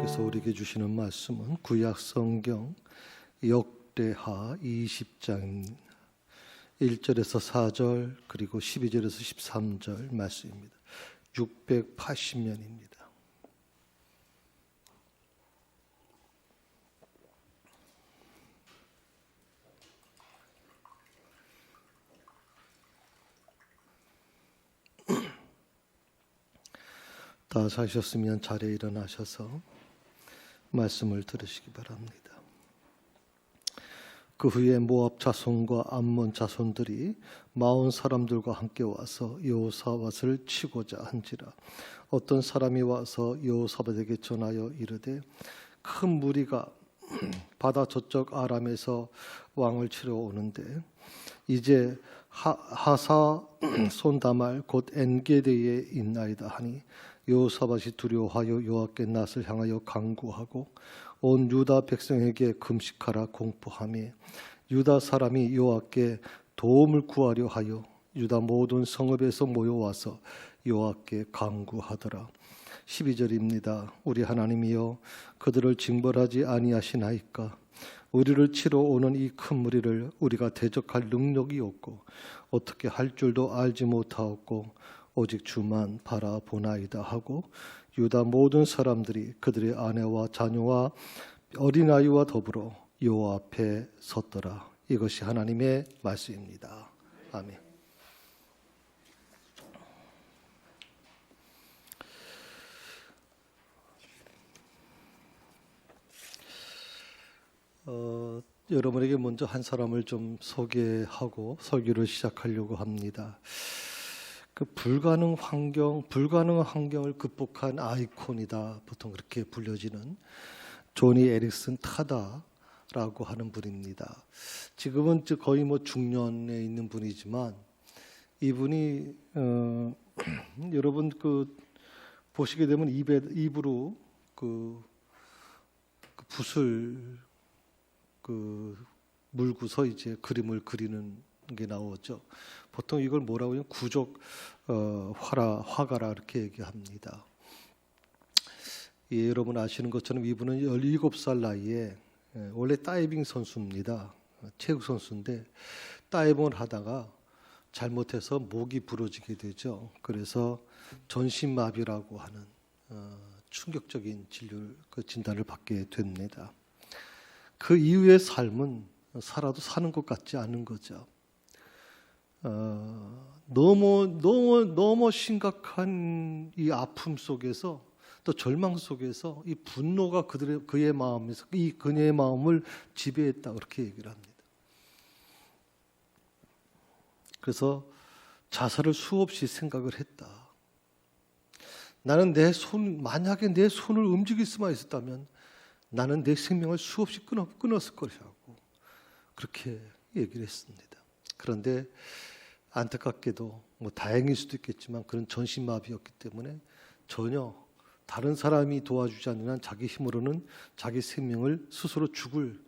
하나님께서 우리에게 주시는 말씀은 구약 성경 역대하 20장 1절에서 4절 그리고 12절에서 13절 말씀입니다. 680년입니다. 다 사셨으면 자리에 일어나셔서 말씀을 들으시기 바랍니다. 그 후에 모압 자손과 암몬 자손들이 마온 사람들과 함께 와서 여호사밧을 치고자 한지라. 어떤 사람이 와서 여호사밧에게 전하여 이르되 큰 무리가 바다 저쪽 아람에서 왕을 치러 오는데 이제 하사 손다말 곧 엔게드에 있나이다 하니 여호사밧이 두려워하여 여호와께 낯을 향하여 간구하고 온 유다 백성에게 금식하라 공포하며 유다 사람이 여호와께 도움을 구하려 하여 유다 모든 성읍에서 모여와서 여호와께 간구하더라. 12절입니다. 우리 하나님이여 그들을 징벌하지 아니하시나이까. 우리를 치러 오는 이 큰 무리를 우리가 대적할 능력이 없고 어떻게 할 줄도 알지 못하였고 오직 주만 바라보나이다 하고 유다 모든 사람들이 그들의 아내와 자녀와 어린아이와 더불어 여호와 앞에 섰더라. 이것이 하나님의 말씀입니다. 아멘. 여러분에게 먼저 한 사람을 좀 소개하고 설교를 시작하려고 합니다. 그 불가능한 환경을 극복한 아이콘이다. 보통 그렇게 불려지는 조니 에릭슨 타다라고 하는 분입니다. 지금은 거의 중년에 있는 분이지만 이분이 여러분 보시게 되면 입으로 붓을 물고서 이제 그림을 그리는 게 나오죠. 보통 이걸 뭐라고 해요? 구족 화가라 이렇게 얘기합니다. 예, 여러분 아시는 것처럼 이분은 17살 나이에 원래 다이빙 선수입니다. 체육 선수인데 다이빙을 하다가 잘못해서 목이 부러지게 되죠. 그래서 전신마비라고 하는 충격적인 진단을 받게 됩니다. 그 이후의 삶은 살아도 사는 것 같지 않은 거죠. 너무 심각한 이 아픔 속에서 또 절망 속에서 이 분노가 그의 마음에서 그녀의 마음을 지배했다 그렇게 얘기를 합니다. 그래서 자살을 수없이 생각을 했다. 나는 만약에 내 손을 움직일 수만 있었다면 나는 내 생명을 수없이 끊었을 것이라고 그렇게 얘기를 했습니다. 그런데 안타깝게도 다행일 수도 있겠지만 그런 전신마비였기 때문에 전혀 다른 사람이 도와주지 않는 한 자기 힘으로는 자기 생명을 스스로 죽을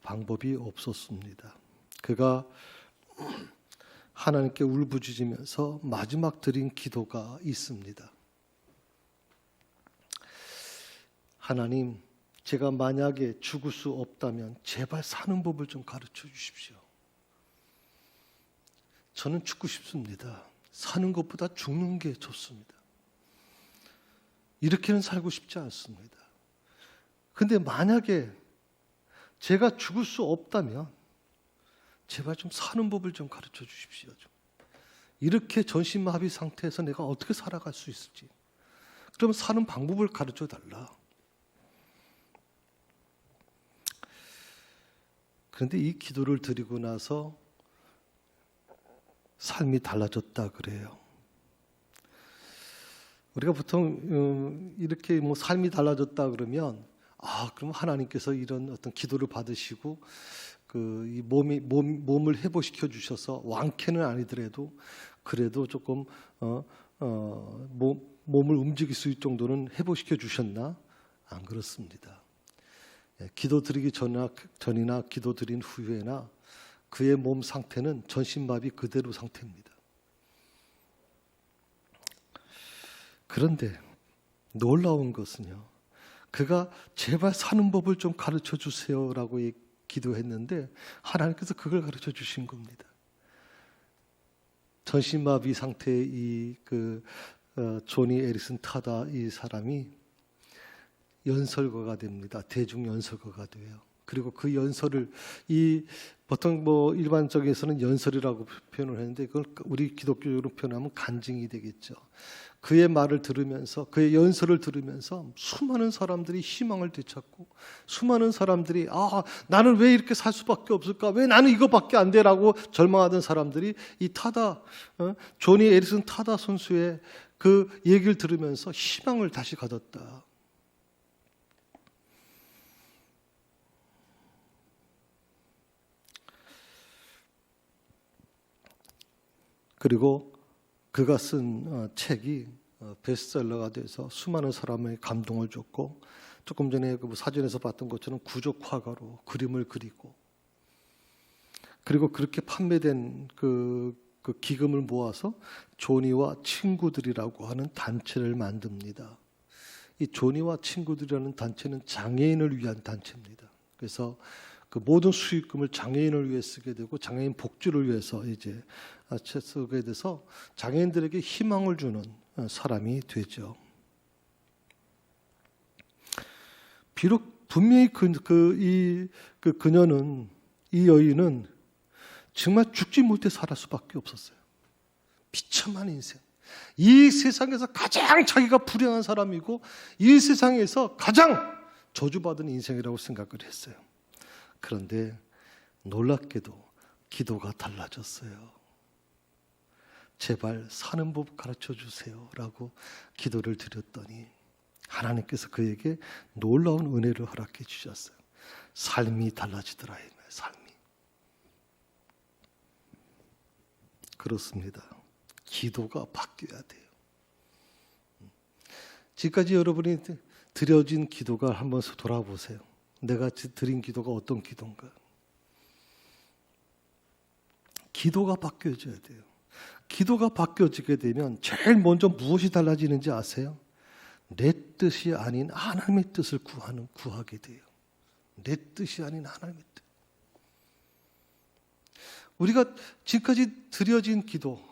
방법이 없었습니다. 그가 하나님께 울부짖으면서 마지막 드린 기도가 있습니다. 하나님, 제가 만약에 죽을 수 없다면 제발 사는 법을 좀 가르쳐 주십시오. 저는 죽고 싶습니다. 사는 것보다 죽는 게 좋습니다. 이렇게는 살고 싶지 않습니다. 근데 만약에 제가 죽을 수 없다면 제발 좀 사는 법을 좀 가르쳐 주십시오. 이렇게 전신마비 상태에서 내가 어떻게 살아갈 수 있을지. 그럼 사는 방법을 가르쳐 달라. 그런데 이 기도를 드리고 나서 삶이 달라졌다 그래요. 우리가 보통 이렇게 삶이 달라졌다 그러면 그럼 하나님께서 이런 어떤 기도를 받으시고 이 몸을 회복시켜 주셔서 완쾌는 아니더라도 그래도 조금 몸을 움직일 수 있을 정도는 회복시켜 주셨나? 안 그렇습니다. 기도 드리기 전이나 기도 드린 후에나 그의 몸 상태는 전신마비 그대로 상태입니다. 그런데 놀라운 것은요, 그가 제발 사는 법을 좀 가르쳐 주세요라고 기도했는데 하나님께서 그걸 가르쳐 주신 겁니다. 전신마비 상태의 조니 에릭슨 타다 이 사람이 연설가가 됩니다. 대중 연설가가 돼요. 그리고 그 연설을 보통 일반적에서는 연설이라고 표현을 했는데 그걸 우리 기독교적으로 표현하면 간증이 되겠죠. 그의 말을 들으면서 그의 연설을 들으면서 수많은 사람들이 희망을 되찾고 수많은 사람들이 나는 왜 이렇게 살 수밖에 없을까? 왜 나는 이거밖에 안 돼라고 절망하던 사람들이 이 조니 에릭슨 타다 선수의 그 얘기를 들으면서 희망을 다시 가졌다. 그리고 그가 쓴 책이 베스트셀러가 돼서 수많은 사람의 감동을 줬고 조금 전에 사진에서 봤던 것처럼 구적 화가로 그림을 그리고 그리고 그렇게 판매된 그 기금을 모아서 조니와 친구들이라고 하는 단체를 만듭니다. 이 조니와 친구들이라는 단체는 장애인을 위한 단체입니다. 그래서 그 모든 수익금을 장애인을 위해 쓰게 되고 장애인 복지를 위해서 이제 쓰게 돼서 장애인들에게 희망을 주는 사람이 되죠. 비록 분명히 그녀는 이 여인은 정말 죽지 못해 살 수밖에 없었어요. 비참한 인생. 이 세상에서 가장 자기가 불행한 사람이고 이 세상에서 가장 저주받은 인생이라고 생각을 했어요. 그런데 놀랍게도 기도가 달라졌어요. 제발 사는 법 가르쳐 주세요라고 기도를 드렸더니 하나님께서 그에게 놀라운 은혜를 허락해 주셨어요. 삶이 달라지더라. 삶이. 그렇습니다. 기도가 바뀌어야 돼요. 지금까지 여러분이 드려진 기도가 한번 돌아보세요. 내가 드린 기도가 어떤 기도인가? 기도가 바뀌어져야 돼요. 기도가 바뀌어지게 되면 제일 먼저 무엇이 달라지는지 아세요? 내 뜻이 아닌 하나님의 뜻을 구하게 돼요. 내 뜻이 아닌 하나님의 뜻. 우리가 지금까지 드려진 기도,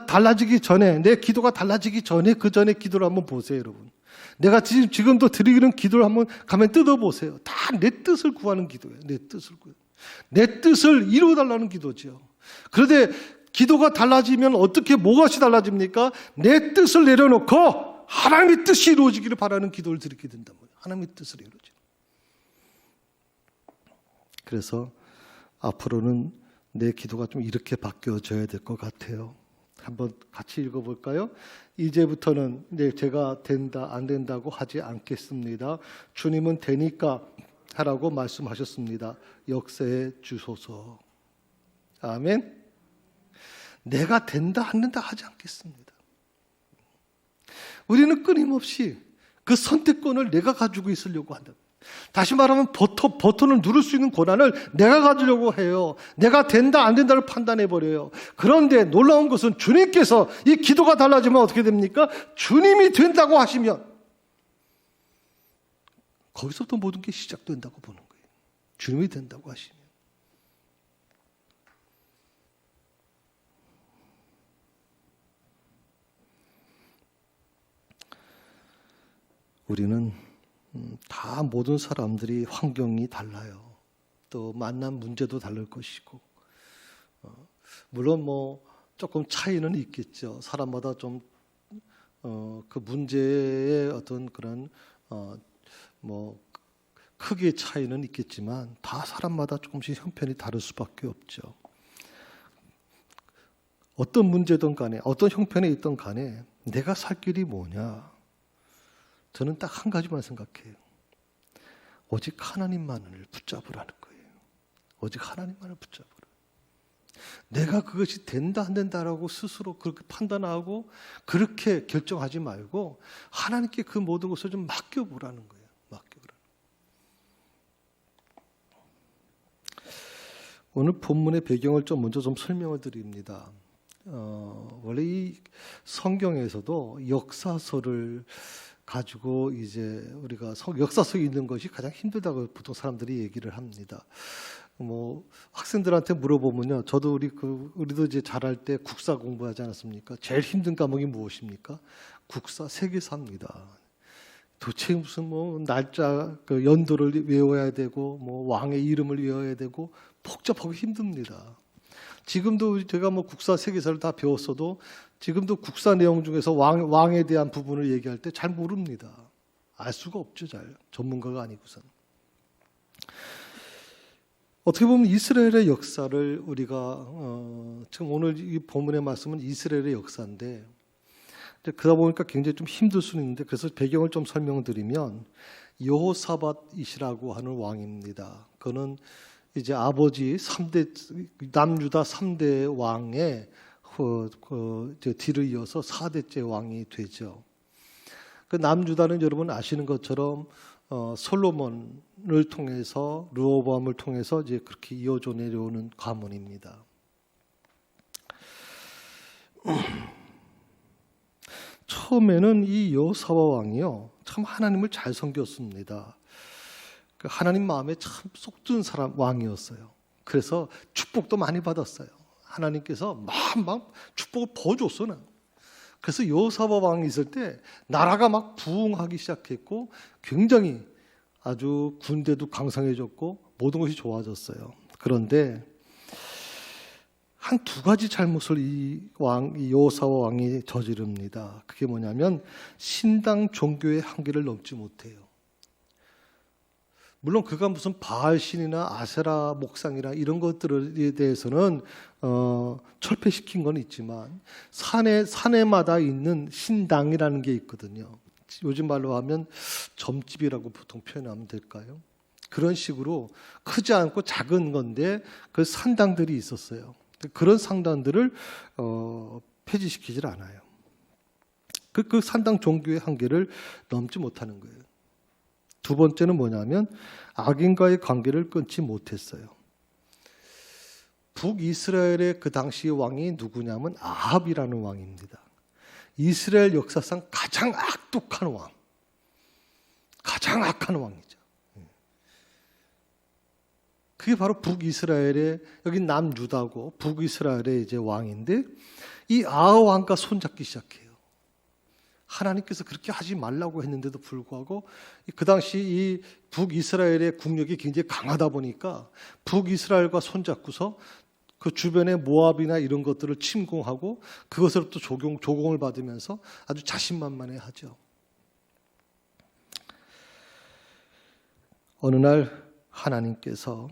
달라지기 전에, 내 기도가 달라지기 전에 그 전에 기도를 한번 보세요, 여러분. 내가 지금도 드리는 기도를 한번 가면 뜯어보세요. 다 내 뜻을 구하는 기도예요. 내 뜻을 구해요. 내 뜻을 이루어달라는 기도죠. 그런데 기도가 달라지면 무엇이 달라집니까? 내 뜻을 내려놓고 하나님의 뜻이 이루어지기를 바라는 기도를 드리게 된단 말이에요. 하나님의 뜻을 이루어지는. 그래서 앞으로는 내 기도가 좀 이렇게 바뀌어져야 될 것 같아요. 한번 같이 읽어볼까요? 이제부터는 제가 된다 안 된다고 하지 않겠습니다. 주님은 되니까 하라고 말씀하셨습니다. 역사해 주소서. 아멘. 내가 된다 안 된다 하지 않겠습니다. 우리는 끊임없이 그 선택권을 내가 가지고 있으려고 한다. 다시 말하면 버튼을 누를 수 있는 권한을 내가 가지려고 해요. 내가 된다 안 된다를 판단해버려요. 그런데 놀라운 것은 주님께서 이 기도가 달라지면 어떻게 됩니까? 주님이 된다고 하시면 거기서부터 모든 게 시작된다고 보는 거예요. 주님이 된다고 하시면. 우리는 다 모든 사람들이 환경이 달라요. 또 만난 문제도 다를 것이고 물론 조금 차이는 있겠죠. 사람마다 좀 그 문제의 어떤 그런 크기의 차이는 있겠지만 다 사람마다 조금씩 형편이 다를 수밖에 없죠. 어떤 문제든 간에 어떤 형편에 있든 간에 내가 살 길이 뭐냐? 저는 딱 한 가지만 생각해요. 오직 하나님만을 붙잡으라는 거예요. 오직 하나님만을 붙잡으라. 내가 그것이 된다 안 된다라고 스스로 그렇게 판단하고 그렇게 결정하지 말고 하나님께 그 모든 것을 좀 맡겨보라는 거예요. 맡겨보라. 오늘 본문의 배경을 먼저 설명을 드립니다. 원래 이 성경에서도 역사서를 가지고 이제 우리가 역사 속에 있는 것이 가장 힘들다고 보통 사람들이 얘기를 합니다. 뭐 학생들한테 물어보면요, 저도 우리도 이제 잘할 때 국사 공부하지 않았습니까? 제일 힘든 과목이 무엇입니까? 국사, 세계사입니다. 도대체 무슨 뭐 날짜, 그 연도를 외워야 되고, 뭐 왕의 이름을 외워야 되고, 복잡하고 힘듭니다. 지금도 제가 뭐 국사, 세계사를 다 배웠어도 지금도 국사 내용 중에서 왕에 대한 부분을 얘기할 때 잘 모릅니다. 알 수가 없죠, 잘. 전문가가 아니고선. 어떻게 보면 이스라엘의 역사를 우리가 지금 오늘 이 본문의 말씀은 이스라엘의 역사인데, 그러다 보니까 굉장히 좀 힘들 수는 있는데, 그래서 배경을 좀 설명드리면 여호사밧이시라고 하는 왕입니다. 그는 이제 아버지 3대 남유다 3대 왕의 뒤를 이어서 4대째 왕이 되죠. 그 남유다는 여러분 아시는 것처럼 솔로몬을 통해서 르호보암을 통해서 이제 그렇게 이어져 내려오는 가문입니다. 처음에는 이 여호사밧 왕이요, 참 하나님을 잘 섬겼습니다. 하나님 마음에 참 쏙 든 사람 왕이었어요. 그래서 축복도 많이 받았어요. 하나님께서 막 축복을 부어줬어요. 그래서 여호사밧 왕이 있을 때 나라가 막 부흥하기 시작했고, 굉장히 아주 군대도 강성해졌고 모든 것이 좋아졌어요. 그런데 한 두 가지 잘못을 이 여호사밧 왕이 저지릅니다. 그게 뭐냐면 신당 종교의 한계를 넘지 못해요. 물론 그가 무슨 바알신이나 아세라 목상이나 이런 것들에 대해서는 철폐시킨 건 있지만 사내마다 있는 신당이라는 게 있거든요. 요즘 말로 하면 점집이라고 보통 표현하면 될까요? 그런 식으로 크지 않고 작은 건데 그 산당들이 있었어요. 그런 상당들을 폐지시키질 않아요. 그 산당 종교의 한계를 넘지 못하는 거예요. 두 번째는 뭐냐면 악인과의 관계를 끊지 못했어요. 북이스라엘의 그 당시 왕이 누구냐면 아합이라는 왕입니다. 이스라엘 역사상 가장 악독한 왕, 가장 악한 왕이죠. 그게 바로 북이스라엘의, 여기 남유다고 북이스라엘의 이제 왕인데, 이 아합 왕과 손잡기 시작해요. 하나님께서 그렇게 하지 말라고 했는데도 불구하고 그 당시 이 북이스라엘의 국력이 굉장히 강하다 보니까 북이스라엘과 손잡고서 그 주변의 모압이나 이런 것들을 침공하고 그것으로부터 조공을 받으면서 아주 자신만만해하죠. 어느 날 하나님께서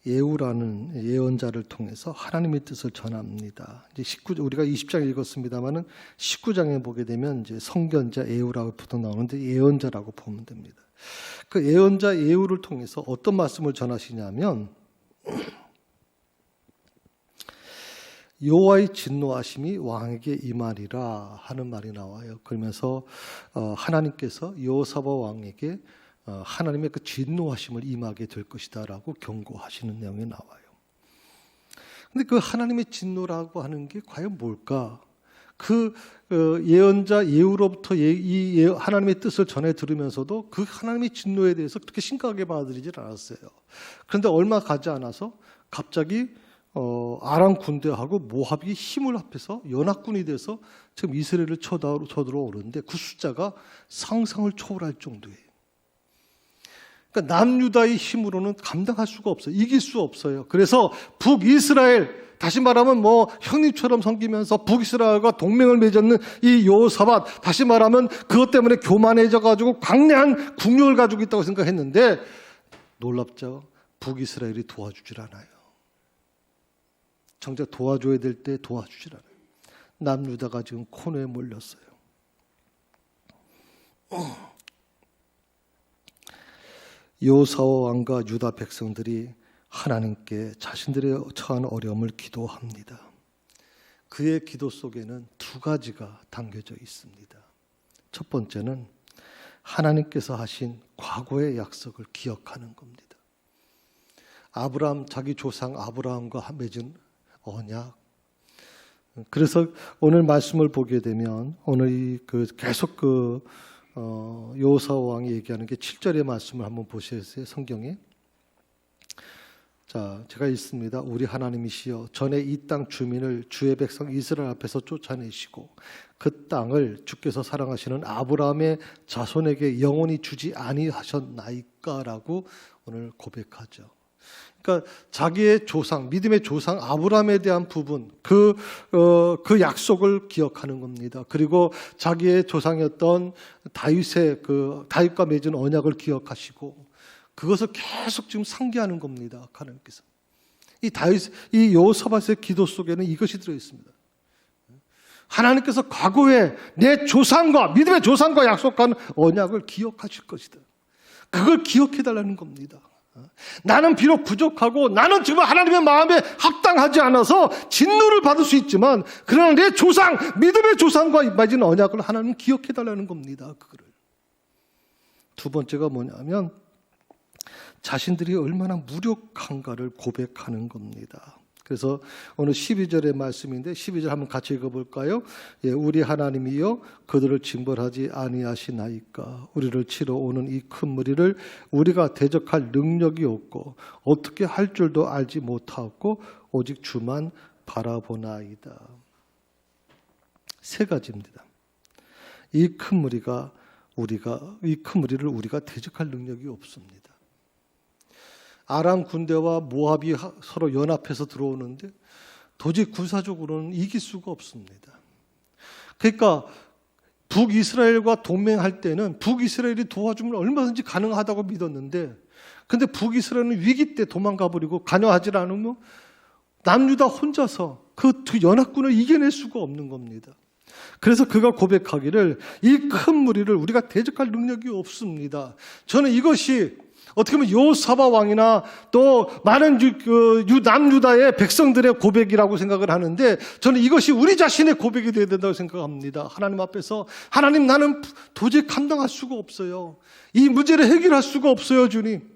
예후라는 예언자를 통해서 하나님의 뜻을 전합니다. 이제 우리가 20장 읽었습니다만은 19장에 보게 되면 이제 선견자 예후라고 부터 나오는데 예언자라고 보면 됩니다. 그 예언자 예후를 통해서 어떤 말씀을 전하시냐면 여호와의 진노하심이 왕에게 임하리라 하는 말이 나와요. 그러면서 하나님께서 여호사밧 왕에게 하나님의 그 진노하심을 임하게 될 것이다라고 경고하시는 내용이 나와요. 근데 그 하나님의 진노라고 하는 게 과연 뭘까? 그 예언자 예후로부터 하나님의 뜻을 전해 들으면서도 그 하나님의 진노에 대해서 그렇게 심각하게 받아들이질 않았어요. 그런데 얼마 가지 않아서 갑자기 아람 군대하고 모압이 힘을 합해서 연합군이 돼서 지금 이스라엘을 쳐들어오는데 그 숫자가 상상을 초월할 정도예요. 그러니까 남유다의 힘으로는 감당할 수가 없어요. 이길 수 없어요. 그래서 북이스라엘, 다시 말하면 뭐 형님처럼 섬기면서 북이스라엘과 동맹을 맺었는 이 여호사밧, 다시 말하면 그것 때문에 교만해져 가지고 강력한 국력을 가지고 있다고 생각했는데 놀랍죠. 북이스라엘이 도와주질 않아요. 정작 도와줘야 될 때 도와주질 않아요. 남유다가 지금 코너에 몰렸어요. 여호사밧 왕과 유다 백성들이 하나님께 자신들의 처한 어려움을 기도합니다. 그의 기도 속에는 두 가지가 담겨져 있습니다. 첫 번째는 하나님께서 하신 과거의 약속을 기억하는 겁니다. 자기 조상 아브라함과 맺은 언약, 그래서 오늘 말씀을 보게 되면 오늘 계속 여호사 왕이 얘기하는 게 7절의 말씀을 한번 보시겠어요? 성경에. 자, 제가 읽습니다. 우리 하나님이시여, 전에 이 땅 주민을 주의 백성 이스라엘 앞에서 쫓아내시고 그 땅을 주께서 사랑하시는 아브라함의 자손에게 영원히 주지 아니하셨나이까라고 오늘 고백하죠. 그러니까 자기의 조상, 믿음의 조상 아브라함에 대한 부분, 그 약속을 기억하는 겁니다. 그리고 자기의 조상이었던 다윗과 맺은 언약을 기억하시고 그것을 계속 지금 상기하는 겁니다. 하나님께서. 이 여호사밧의 기도 속에는 이것이 들어 있습니다. 하나님께서 과거에 내 조상과 믿음의 조상과 약속한 언약을 기억하실 것이다. 그걸 기억해 달라는 겁니다. 나는 비록 부족하고 나는 지금 하나님의 마음에 합당하지 않아서 진노를 받을 수 있지만 그러나 내 조상, 믿음의 조상과 맺은 언약을 하나님 기억해 달라는 겁니다. 그거를. 두 번째가 뭐냐면 자신들이 얼마나 무력한가를 고백하는 겁니다. 그래서 오늘 12절의 말씀인데 12절 한번 같이 읽어볼까요? 예, 우리 하나님이여 그들을 징벌하지 아니하시나이까. 우리를 치러 오는 이 큰 무리를 우리가 대적할 능력이 없고 어떻게 할 줄도 알지 못하고 오직 주만 바라보나이다. 세 가지입니다. 이 큰 무리를 우리가 대적할 능력이 없습니다. 아람 군대와 모압이 서로 연합해서 들어오는데 도저히 군사적으로는 이길 수가 없습니다. 그러니까 북이스라엘과 동맹할 때는 북이스라엘이 도와주면 얼마든지 가능하다고 믿었는데 근데 북이스라엘은 위기 때 도망가 버리고 관여하지 않으면 남유다 혼자서 그 두 연합군을 이겨낼 수가 없는 겁니다. 그래서 그가 고백하기를 이 큰 무리를 우리가 대적할 능력이 없습니다. 저는 이것이 어떻게 보면 여호사밧 왕이나 또 많은 남유다의 백성들의 고백이라고 생각을 하는데 저는 이것이 우리 자신의 고백이 되어야 된다고 생각합니다. 하나님 앞에서 하나님 나는 도저히 감당할 수가 없어요. 이 문제를 해결할 수가 없어요, 주님.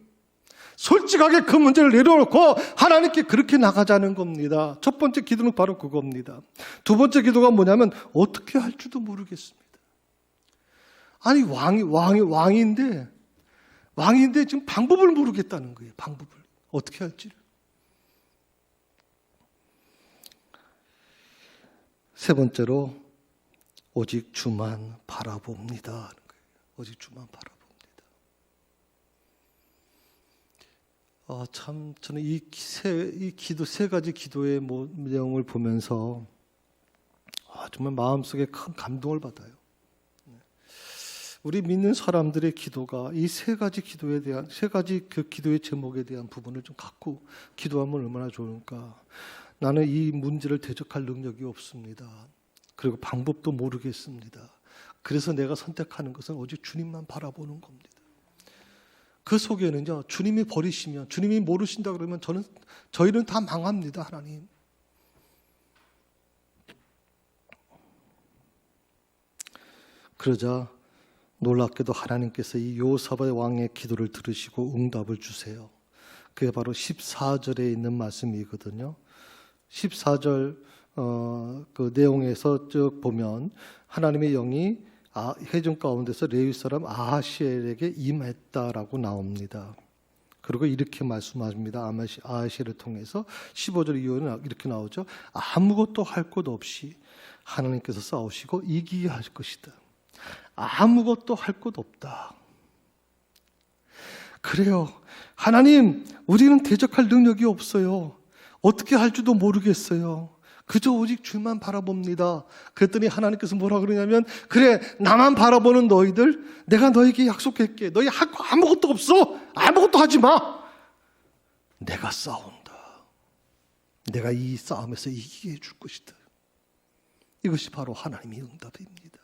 솔직하게 그 문제를 내려놓고 하나님께 그렇게 나가자는 겁니다. 첫 번째 기도는 바로 그겁니다. 두 번째 기도가 뭐냐면 어떻게 할 줄도 모르겠습니다. 아니 왕인데 지금 방법을 모르겠다는 거예요. 방법을 어떻게 할지를. 세 번째로 오직 주만 바라봅니다 하는 거예요. 오직 주만 바라봅니다. 참 저는 이 기도 세 가지 기도의 내용을 보면서 정말 마음속에 큰 감동을 받아요. 우리 믿는 사람들의 기도가 이 세 가지 기도에 대한 세 가지 그 기도의 제목에 대한 부분을 좀 갖고 기도하면 얼마나 좋을까. 나는 이 문제를 대적할 능력이 없습니다. 그리고 방법도 모르겠습니다. 그래서 내가 선택하는 것은 오직 주님만 바라보는 겁니다. 그 속에는요, 주님이 버리시면, 주님이 모르신다 그러면 저희는 다 망합니다, 하나님. 그러자 놀랍게도 하나님께서 이 여호사밧 왕의 기도를 들으시고 응답을 주세요. 그게 바로 14절에 있는 말씀이거든요. 14절 그 내용에서 쭉 보면 하나님의 영이 회중 가운데서 레위 사람 아하시엘에게 임했다라고 나옵니다. 그리고 이렇게 말씀하십니다. 아하시엘을 통해서 15절 이후에는 이렇게 나오죠. 아무것도 할 것 없이 하나님께서 싸우시고 이기게 할 것이다. 아무것도 할 것 없다. 그래요. 하나님, 우리는 대적할 능력이 없어요. 어떻게 할 줄도 모르겠어요. 그저 오직 주만 바라봅니다. 그랬더니 하나님께서 뭐라 그러냐면 그래, 나만 바라보는 너희들 내가 너에게 약속할게. 너희 할 거 아무것도 없어. 아무것도 하지 마. 내가 싸운다. 내가 이 싸움에서 이기게 해줄 것이다. 이것이 바로 하나님의 응답입니다.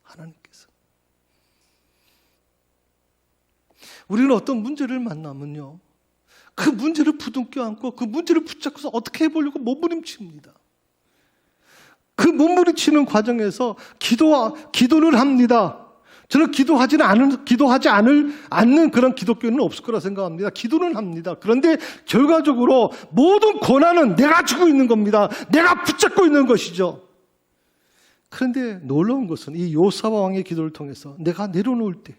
하나님께서. 우리는 어떤 문제를 만나면요, 그 문제를 부둥켜 안고 그 문제를 붙잡고서 어떻게 해보려고 몸부림칩니다. 그 몸부림치는 과정에서 기도를 합니다. 저는 기도하지 않는 그런 기독교는 없을 거라 생각합니다. 기도는 합니다. 그런데 결과적으로 모든 권한은 내가 쥐고 있는 겁니다. 내가 붙잡고 있는 것이죠. 그런데 놀라운 것은 이 요사와 왕의 기도를 통해서 내가 내려놓을 때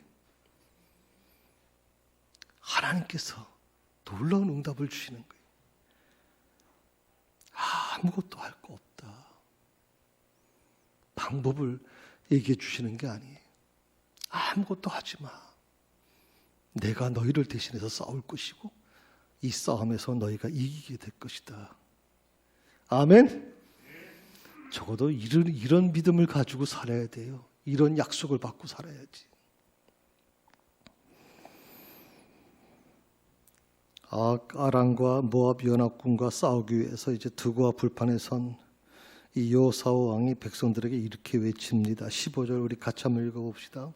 하나님께서 놀라운 응답을 주시는 거예요. 아무것도 할 거 없다. 방법을 얘기해 주시는 게 아니에요. 아무것도 하지 마. 내가 너희를 대신해서 싸울 것이고 이 싸움에서 너희가 이기게 될 것이다. 아멘. 적어도 이런 믿음을 가지고 살아야 돼요. 이런 약속을 받고 살아야지. 아람과 모압 연합군과 싸우기 위해서 이제 드고와 불판에 선 이 요사오 왕이 백성들에게 이렇게 외칩니다. 15절 우리 같이 한번 읽어봅시다.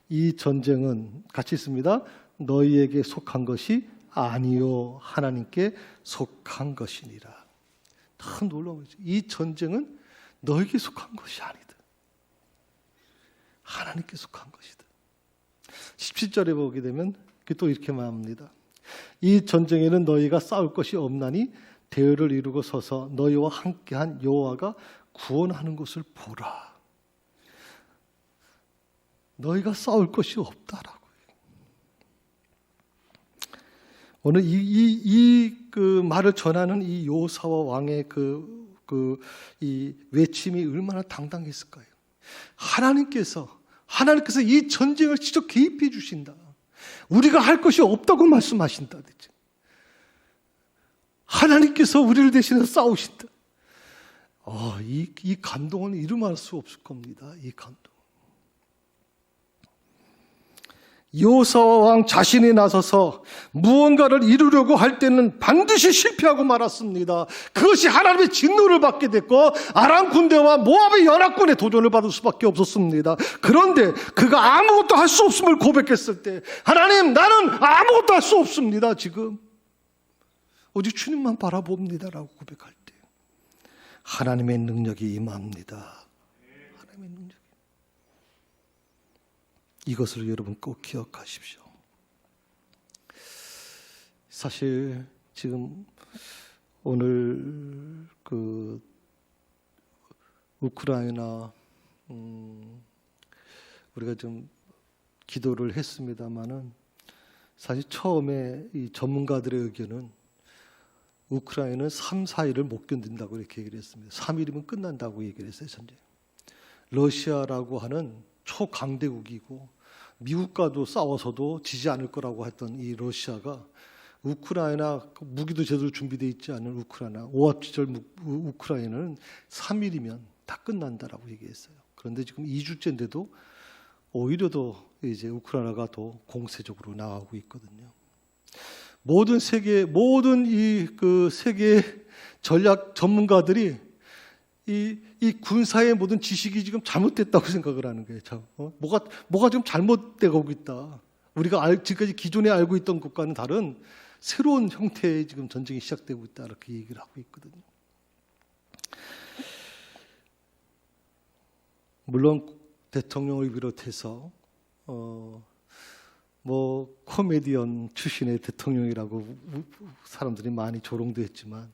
이 전쟁은 같이 있습니다. 너희에게 속한 것이 아니요 하나님께 속한 것이니라. 참 놀라운 거죠. 이 전쟁은 너에게 속한 것이 아니다. 하나님께 속한 것이다. 17절에 보게 되면 또 이렇게 말합니다. 이 전쟁에는 너희가 싸울 것이 없나니 대열을 이루고 서서 너희와 함께한 여호와가 구원하는 것을 보라. 너희가 싸울 것이 없다라고. 오늘 그 말을 전하는 이 요사와 왕의 이 외침이 얼마나 당당했을까요? 하나님께서 이 전쟁을 직접 개입해 주신다. 우리가 할 것이 없다고 말씀하신다. 하나님께서 우리를 대신해서 싸우신다. 이 감동은 이루말 수 없을 겁니다. 이 감동. 요사와 왕 자신이 나서서 무언가를 이루려고 할 때는 반드시 실패하고 말았습니다. 그것이 하나님의 진노를 받게 됐고 아람 군대와 모압의 연합군의 도전을 받을 수밖에 없었습니다. 그런데 그가 아무것도 할 수 없음을 고백했을 때 하나님, 나는 아무것도 할 수 없습니다. 지금 오직 주님만 바라봅니다라고 고백할 때 하나님의 능력이 임합니다. 하나님의 능력. 이것을 여러분 꼭 기억하십시오. 사실 지금 오늘 그 우크라이나 우리가 좀 기도를 했습니다마는 사실 처음에 이 전문가들의 의견은 우크라이나는 3, 4일을 못 견딘다고 이렇게 얘기를 했습니다. 3일이면 끝난다고 얘기를 했어요. 전쟁. 러시아라고 하는 초강대국이고 미국과도 싸워서도 지지 않을 거라고 했던 이 러시아가 우크라이나 무기도 제대로 준비되어 있지 않은 우크라이나, 오합지졸 우크라이나는 3일이면 다 끝난다라고 얘기했어요. 그런데 지금 2주째인데도 오히려 더 이제 우크라이나가 더 공세적으로 나가고 있거든요. 모든 세계 전략 전문가들이 이 군사의 모든 지식이 지금 잘못됐다고 생각을 하는 거예요. 뭐가 좀 잘못되고 있다. 우리가 지금까지 기존에 알고 있던 것과는 다른 새로운 형태의 지금 전쟁이 시작되고 있다. 이렇게 얘기를 하고 있거든요. 물론 대통령을 비롯해서 코미디언 출신의 대통령이라고 사람들이 많이 조롱도 했지만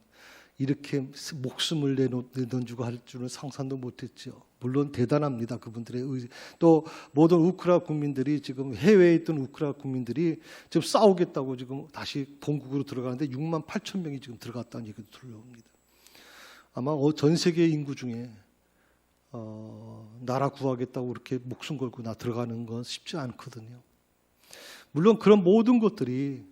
이렇게 목숨을 내던지고 할 줄은 상상도 못했죠. 물론 대단합니다. 그분들의 의지. 또 모든 우크라이나 국민들이 지금 해외에 있던 우크라이나 국민들이 지금 싸우겠다고 지금 다시 본국으로 들어가는데 6만 8천 명이 지금 들어갔다는 얘기도 들려옵니다. 아마 전 세계 인구 중에 나라 구하겠다고 그렇게 목숨 걸고 들어가는 건 쉽지 않거든요. 물론 그런 모든 것들이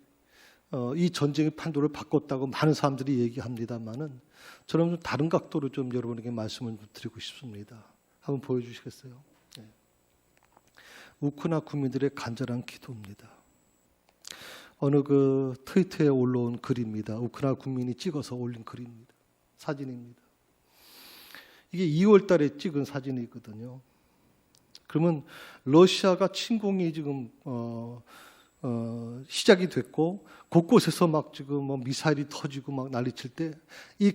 이 전쟁의 판도를 바꿨다고 많은 사람들이 얘기합니다만은 저는 좀 다른 각도로 좀 여러분에게 말씀을 드리고 싶습니다. 한번 보여주시겠어요? 네. 우크라이나 국민들의 간절한 기도입니다. 어느 그 트위터에 올라온 글입니다. 우크라이나 국민이 찍어서 올린 글입니다. 사진입니다. 이게 2월 달에 찍은 사진이거든요. 그러면 러시아가 침공이 지금 시작이 됐고 곳곳에서 막 지금 미사일이 터지고 막 난리칠 때 이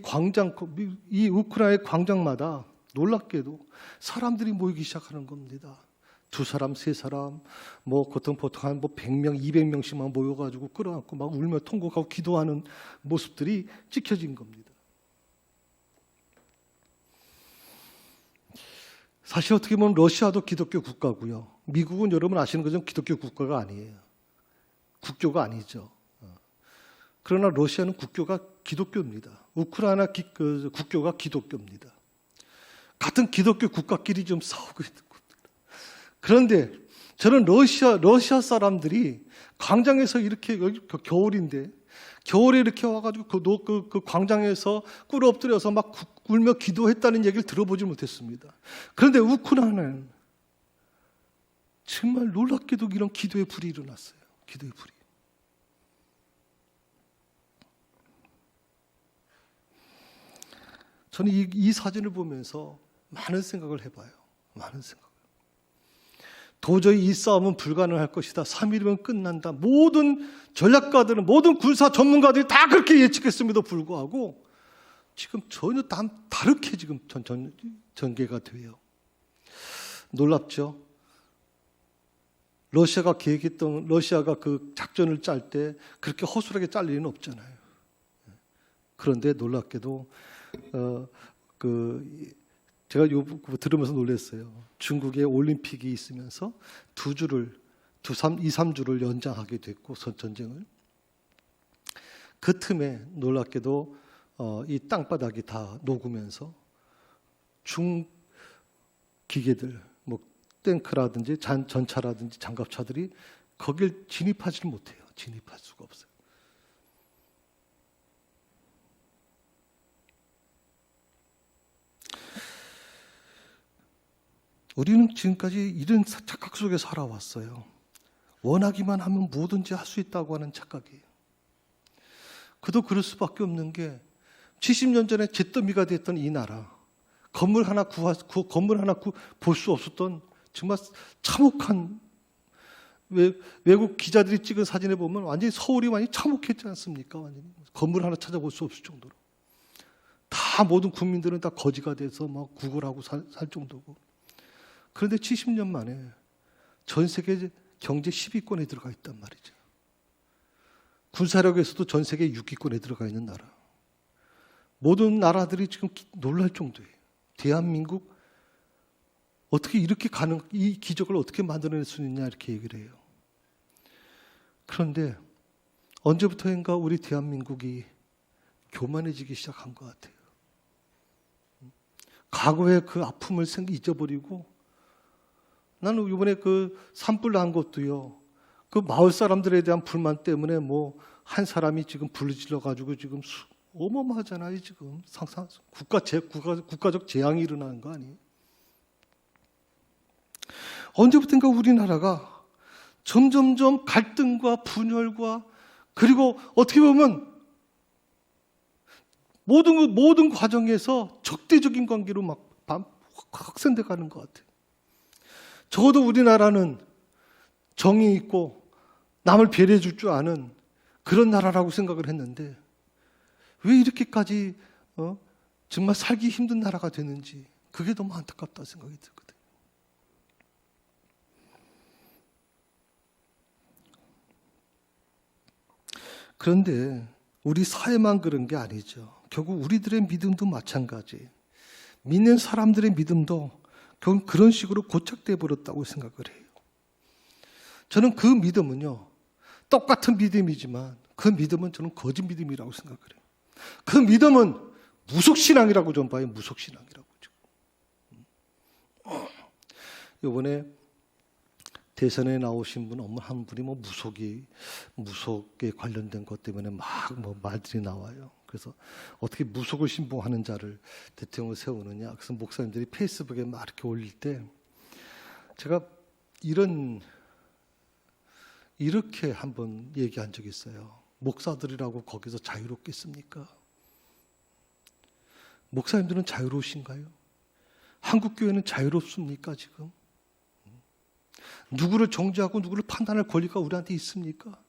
우크라이나의 광장마다 놀랍게도 사람들이 모이기 시작하는 겁니다. 두 사람, 세 사람, 뭐 보통 한 100명, 200명씩만 모여가지고 끌어안고 막 울며 통곡하고 기도하는 모습들이 찍혀진 겁니다. 사실 어떻게 보면 러시아도 기독교 국가고요. 미국은 여러분 아시는 것처럼 기독교 국가가 아니에요. 국교가 아니죠. 그러나 러시아는 국교가 기독교입니다. 우크라이나 국교가 기독교입니다. 같은 기독교 국가끼리 좀 싸우고 있는 겁니다. 그런데 저는 러시아 사람들이 광장에서 이렇게 겨울인데 겨울에 이렇게 와가지고 그 광장에서 꿇어 엎드려서 막 울며 기도했다는 얘기를 들어보지 못했습니다. 그런데 우크라이나는 정말 놀랍게도 이런 기도의 불이 일어났어요. 기도의 불이. 저는 이 사진을 보면서 많은 생각을 해봐요. 많은 생각. 도저히 이 싸움은 불가능할 것이다. 3일이면 끝난다. 모든 전략가들은, 모든 군사 전문가들이 다 그렇게 예측했음에도 불구하고 지금 전혀 다르게 지금 전개가 돼요. 놀랍죠? 러시아가 그 작전을 짤 때 그렇게 허술하게 짤 리는 없잖아요. 그런데 놀랍게도 제가 들으면서 놀랐어요. 중국에 올림픽이 있으면서 2-3주를 연장하게 됐고 전쟁을. 그 틈에 놀랍게도 이 땅바닥이 다 녹으면서 중 기계들, 뭐 탱크라든지 전차라든지 장갑차들이 거길 진입하지 못해요. 진입할 수가 없어요. 우리는 지금까지 이런 착각 속에 살아왔어요. 원하기만 하면 뭐든지 할 수 있다고 하는 착각이에요. 그도 그럴 수밖에 없는 게 70년 전에 잿더미가 됐던 이 나라, 건물 하나 볼 수 없었던 정말 참혹한, 외국 기자들이 찍은 사진에 보면 완전히 서울이 많이 참혹했지 않습니까? 완전히 건물 하나 찾아볼 수 없을 정도로. 다 모든 국민들은 다 거지가 돼서 막 구걸하고 살 정도고. 그런데 70년 만에 전 세계 경제 10위권에 들어가 있단 말이죠. 군사력에서도 전 세계 6위권에 들어가 있는 나라. 모든 나라들이 지금 놀랄 정도예요. 대한민국 어떻게 이렇게 이 기적을 어떻게 만들어낼 수 있냐 이렇게 얘기를 해요. 그런데 언제부터인가 우리 대한민국이 교만해지기 시작한 것 같아요. 과거의 그 아픔을 잊어버리고, 나는 이번에 그 산불 난 것도요, 그 마을 사람들에 대한 불만 때문에 뭐 한 사람이 지금 불을 질러가지고 지금 어마어마하잖아요. 지금 국가적 재앙이 일어나는 거 아니에요? 언제부턴가 우리나라가 점점점 갈등과 분열과, 그리고 어떻게 보면 모든 과정에서 적대적인 관계로 막 확산돼 가는 것 같아요. 적어도 우리나라는 정이 있고 남을 배려해 줄 줄 아는 그런 나라라고 생각을 했는데, 왜 이렇게까지 정말 살기 힘든 나라가 되는지, 그게 너무 안타깝다 생각이 들거든요. 그런데 우리 사회만 그런 게 아니죠. 결국 우리들의 믿음도 마찬가지. 믿는 사람들의 믿음도 결국 그런 식으로 고착돼 버렸다고 생각을 해요. 저는 그 믿음은요, 똑같은 믿음이지만 그 믿음은 저는 거짓 믿음이라고 생각을 해요. 그 믿음은 무속신앙이라고 좀 봐요. 무속신앙이라고. 이번에 대선에 나오신 한 분이 뭐 무속에 관련된 것 때문에 막 뭐 말들이 나와요. 그래서 어떻게 무속을 신봉하는 자를 대통령을 세우느냐. 그래서 목사님들이 페이스북에 막 이렇게 올릴 때 제가 이렇게 한번 얘기한 적이 있어요. 목사들이라고 거기서 자유롭겠습니까? 목사님들은 자유로우신가요? 한국 교회는 자유롭습니까 지금? 누구를 정죄하고 누구를 판단할 권리가 우리한테 있습니까?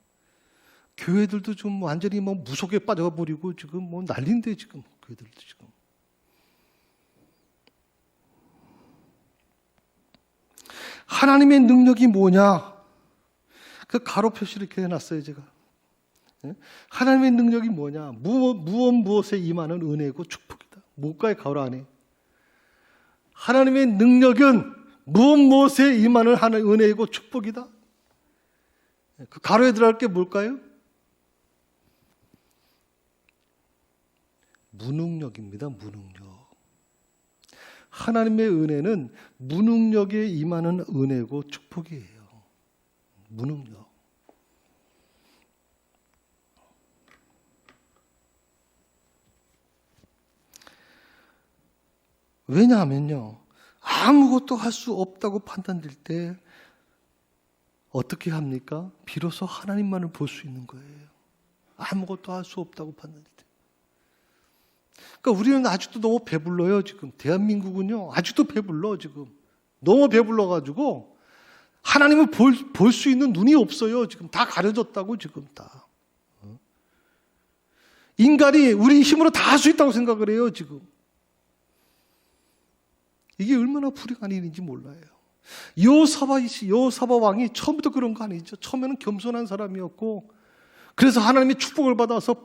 교회들도 좀 완전히 뭐 무속에 빠져버리고 지금 뭐 난리인데 지금 교회들도 지금. 하나님의 능력이 뭐냐? 그 가로 표시를 이렇게 해놨어요, 제가. 하나님의 능력이 뭐냐? 무엇에 임하는 은혜고 축복이다. 무엇가의 가로 안에. 하나님의 능력은 무엇에 임하는 은혜이고 축복이다. 그 가로에 들어갈 게 뭘까요? 무능력입니다. 무능력. 하나님의 은혜는 무능력에 임하는 은혜고 축복이에요. 무능력. 왜냐하면요, 아무것도 할 수 없다고 판단될 때 어떻게 합니까? 비로소 하나님만을 볼 수 있는 거예요. 아무것도 할 수 없다고 판단될 때. 그러니까 우리는 아직도 너무 배불러요, 지금. 대한민국은요, 아직도 배불러, 지금. 너무 배불러가지고 하나님을 볼 수 있는 눈이 없어요, 지금. 다 가려졌다고, 지금 다. 인간이 우리 힘으로 다 할 수 있다고 생각을 해요, 지금. 이게 얼마나 불행한 일인지 몰라요. 여호사밧 왕이 처음부터 그런 거 아니죠. 처음에는 겸손한 사람이었고, 그래서 하나님의 축복을 받아서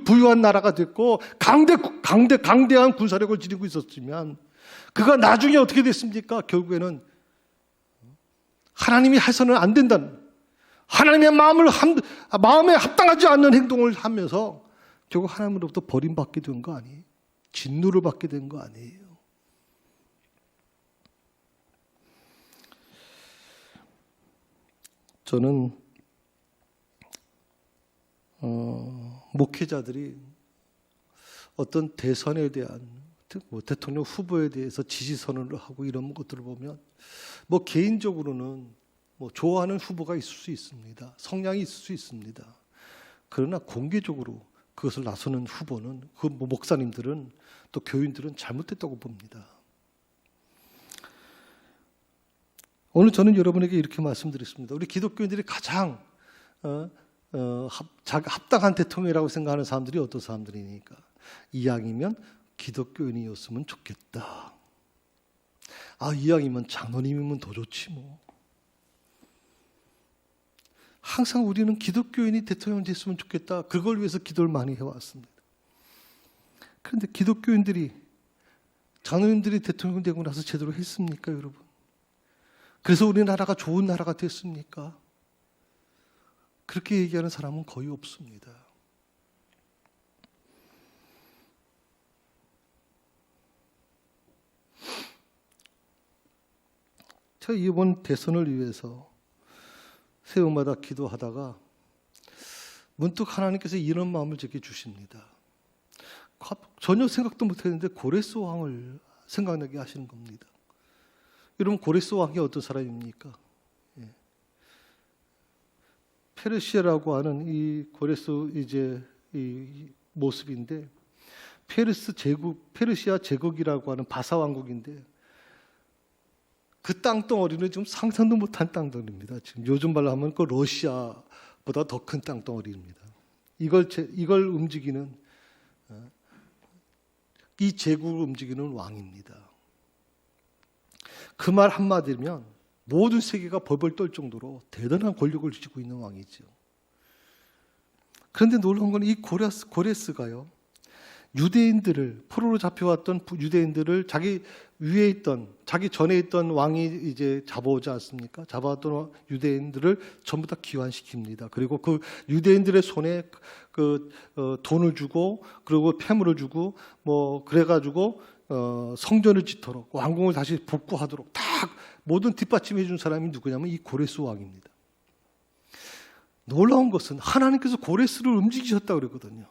부유한 나라가 됐고, 강대한 군사력을 지니고 있었지만, 그가 나중에 어떻게 됐습니까? 결국에는 하나님이 해서는 안 된다는, 하나님의 마음에 합당하지 않는 행동을 하면서 결국 하나님으로부터 버림받게 된 거 아니에요? 진노를 받게 된 거 아니에요? 저는 목회자들이 어떤 대선에 대한 대통령 후보에 대해서 지지선언을 하고 이런 것들을 보면 개인적으로는 좋아하는 후보가 있을 수 있습니다. 성향이 있을 수 있습니다. 그러나 공개적으로 그것을 나서는 후보는 목사님들은 또 교인들은 잘못됐다고 봅니다. 오늘 저는 여러분에게 이렇게 말씀드렸습니다. 우리 기독교인들이 가장 합당한 대통령이라고 생각하는 사람들이 어떤 사람들이니까, 이왕이면 기독교인이었으면 좋겠다. 이왕이면 장로님이면 더 좋지 뭐. 항상 우리는 기독교인이 대통령 됐으면 좋겠다. 그걸 위해서 기도를 많이 해왔습니다. 그런데 기독교인들이, 장로님들이 대통령 되고 나서 제대로 했습니까, 여러분? 그래서 우리나라가 좋은 나라가 됐습니까? 그렇게 얘기하는 사람은 거의 없습니다. 제가 이번 대선을 위해서 새해마다 기도하다가 문득 하나님께서 이런 마음을 제게 주십니다. 전혀 생각도 못했는데 고레스 왕을 생각나게 하시는 겁니다. 여러분, 고레스 왕이 어떤 사람입니까? 페르시아라고 하는 이 고레스 이 모습인데, 페르시아 제국이라고 하는 바사 왕국인데, 그 땅덩어리는 지금 상상도 못한 땅덩어리입니다. 지금 요즘 말로 하면 그 러시아보다 더 큰 땅덩어리입니다. 이걸 움직이는, 이 제국을 움직이는 왕입니다. 그 말 한마디면 모든 세계가 벌벌 떨 정도로 대단한 권력을 쥐고 있는 왕이죠. 그런데 놀라운 건 이 고레스가요, 포로로 잡혀왔던 유대인들을 자기 전에 있던 왕이 이제 잡아오지 않습니까? 잡아왔던 유대인들을 전부 다 기환시킵니다. 그리고 그 유대인들의 손에 돈을 주고, 그리고 폐물을 주고, 그래가지고 성전을 짓도록, 왕궁을 다시 복구하도록 다 모든 뒷받침해 준 사람이 누구냐면 이 고레스 왕입니다. 놀라운 것은 하나님께서 고레스를 움직이셨다고 그러거든요.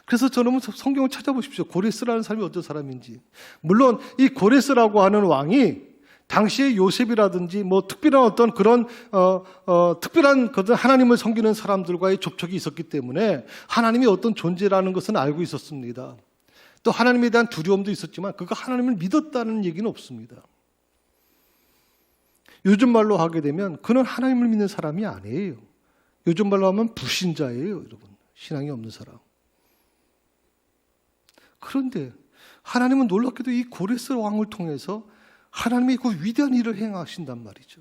그래서 저는 성경을 찾아보십시오. 고레스라는 사람이 어떤 사람인지. 물론 이 고레스라고 하는 왕이 당시에 요셉이라든지 특별한 어떤 그런 특별한 하나님을 섬기는 사람들과의 접촉이 있었기 때문에 하나님이 어떤 존재라는 것은 알고 있었습니다. 또 하나님에 대한 두려움도 있었지만 그가 하나님을 믿었다는 얘기는 없습니다. 요즘 말로 하게 되면 그는 하나님을 믿는 사람이 아니에요. 요즘 말로 하면 불신자예요, 여러분. 신앙이 없는 사람. 그런데 하나님은 놀랍게도 이 고레스 왕을 통해서 하나님이 그 위대한 일을 행하신단 말이죠.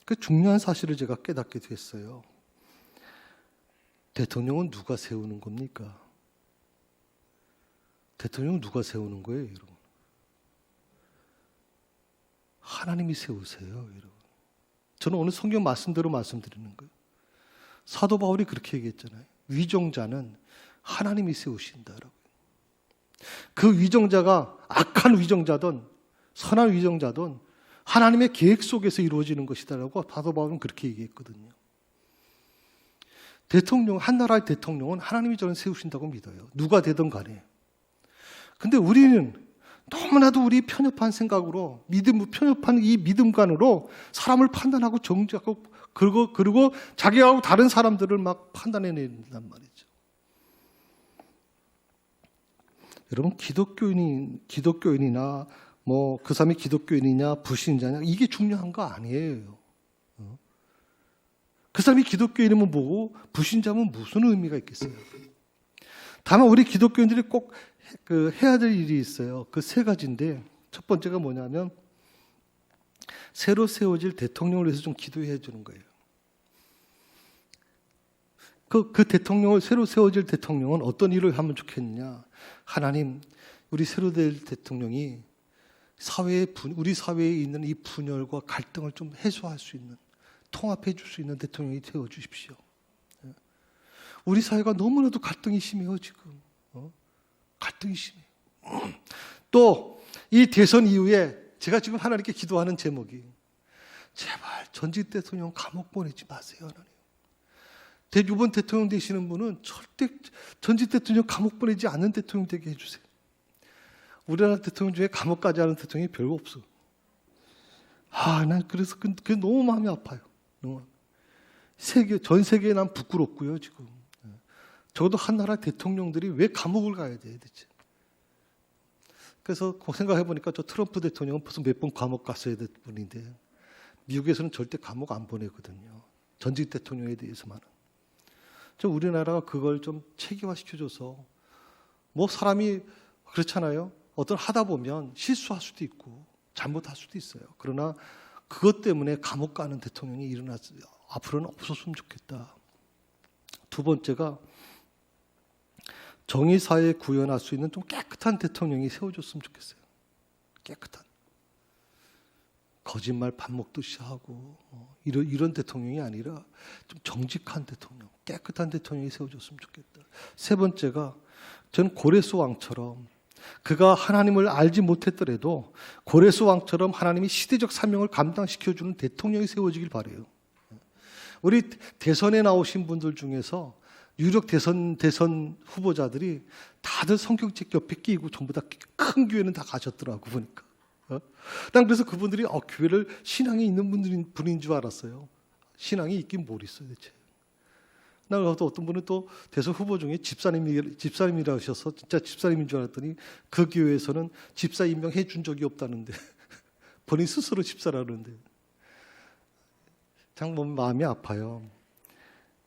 그 중요한 사실을 제가 깨닫게 됐어요. 대통령은 누가 세우는 겁니까? 대통령은 누가 세우는 거예요, 여러분? 하나님이 세우세요, 여러분. 저는 오늘 성경 말씀대로 말씀드리는 거예요. 사도 바울이 그렇게 얘기했잖아요. 위정자는 하나님이 세우신다라고. 그 위정자가 악한 위정자든 선한 위정자든 하나님의 계획 속에서 이루어지는 것이다라고 사도 바울은 그렇게 얘기했거든요. 대통령, 한 나라의 대통령은 하나님이 저는 세우신다고 믿어요. 누가 되든 간에. 근데 우리는 너무나도 우리 편협한 생각으로 편협한 이 믿음관으로 사람을 판단하고 정죄하고 그리고 자기하고 다른 사람들을 막 판단해낸단 말이죠. 여러분, 기독교인이나 뭐 그 사람이 기독교인이냐 불신자냐 이게 중요한 거 아니에요. 그 사람이 기독교인이면 뭐고 불신자면 무슨 의미가 있겠어요? 다만 우리 기독교인들이 꼭 해야 될 일이 있어요. 그 세 가지인데 첫 번째가 뭐냐면 새로 세워질 대통령을 위해서 좀 기도해 주는 거예요. 그 대통령을 새로 세워질 대통령은 어떤 일을 하면 좋겠느냐? 하나님, 우리 새로 될 대통령이 우리 사회에 있는 이 분열과 갈등을 좀 해소할 수 있는, 통합해 줄 수 있는 대통령이 되어 주십시오. 우리 사회가 너무나도 갈등이 심해요, 지금. 갈등이 심해요. 또 이 대선 이후에 제가 지금 하나님께 기도하는 제목이 제발 전직 대통령 감옥 보내지 마세요, 하나님. 이번 대통령 되시는 분은 절대 전직 대통령 감옥 보내지 않는 대통령 되게 해주세요. 우리나라 대통령 중에 감옥 가지 않은 대통령이 별로 없어. 난 그래서 그게 너무 마음이 아파요. 너무. 전 세계에 난 부끄럽고요, 지금. 적어도 한 나라 대통령들이 왜 감옥을 가야 돼, 대체. 그래서 생각해 보니까 저 트럼프 대통령은 벌써 몇 번 감옥 갔어야 될 분인데 미국에서는 절대 감옥 안 보내거든요. 전직 대통령에 대해서만은. 좀 우리나라가 그걸 좀 체계화시켜줘서 뭐 사람이 그렇잖아요. 어떤 하다 보면 실수할 수도 있고 잘못할 수도 있어요. 그러나 그것 때문에 감옥 가는 대통령이 앞으로는 없었으면 좋겠다. 두 번째가 정의사회에 구현할 수 있는 좀 깨끗한 대통령이 세워줬으면 좋겠어요. 깨끗한. 거짓말 밥 먹듯이 하고 이런 대통령이 아니라 좀 정직한 대통령, 깨끗한 대통령이 세워줬으면 좋겠다. 세 번째가 전 고레스 왕처럼 그가 하나님을 알지 못했더라도 고레스 왕처럼 하나님이 시대적 사명을 감당시켜주는 대통령이 세워지길 바라요. 우리 대선에 나오신 분들 중에서 유력 대선 후보자들이 다들 성경책 옆에 끼고 전부 다 큰 교회는 다 가셨더라고 보니까. 난 그래서 그분들이 교회를 신앙이 있는 분인 줄 알았어요. 신앙이 있긴 뭘 있어요 대체. 난 어떤 분은 또 대선 후보 중에 집사님이라 하셔서 진짜 집사님인 줄 알았더니 그 교회에서는 집사 임명해 준 적이 없다는데 본인 스스로 집사라는데 참 마음이 아파요.